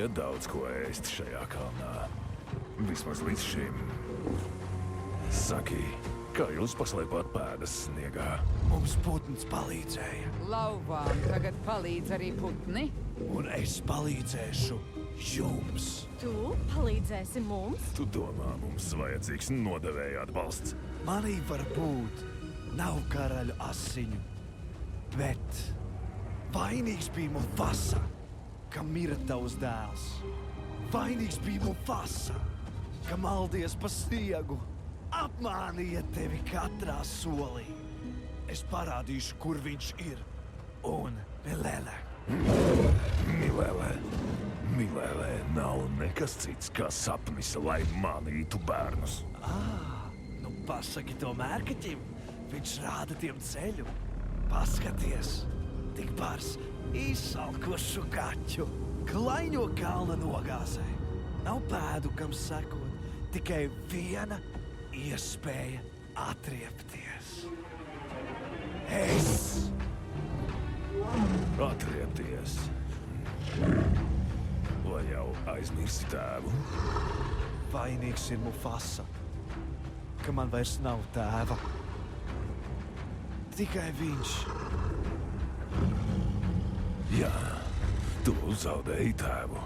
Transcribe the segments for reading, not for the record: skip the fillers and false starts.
nebija daudz ko ēst šajā kalnā. Vismaz līdz šim. Saki, kā jūs paslēpāt pēdas sniegā? Mums putns palīdzēja, Lauvām tagad palīdz arī putni. un es palīdzēšu jums. Tu palīdzēsi mums? Tu domā, mums vajadzīgs nodevēja atbalsts? Manī varbūt nav karaļu asiņu, bet vainīgs bija Mufasa, kam mira tavs dēls. Vainīgs bija Mufasa, ka maldies pa sniegu, apmānīja tevi katrā solī. Es parādīšu, kur viņš ir. Un Milele. Milele nav nekas cits kā sapnis, lai mānītu bērnus. Nu pasaki to mērkaķim, viņš rāda tiem ceļu. Paskaties, tik bars izsalkošu kaķu, klaiņo kalna nogāzē. Nav pēdu, kam sekot, tikai viena iespēja atriepties. Es! Atriepties. Vai jau aizmirsi tēvu? Vainīgs ir Mufasa, ka man vairs nav tēva. Tikai viņš. Jā, tu zaudēji tēvu.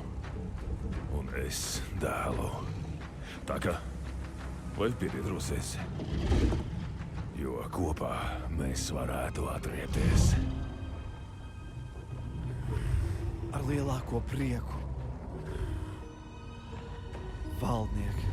Un es dēlu. Tā kā, vai piedrosies? Jo kopā mēs varētu atriepties. Ar lielāko prieku. Valdnieki.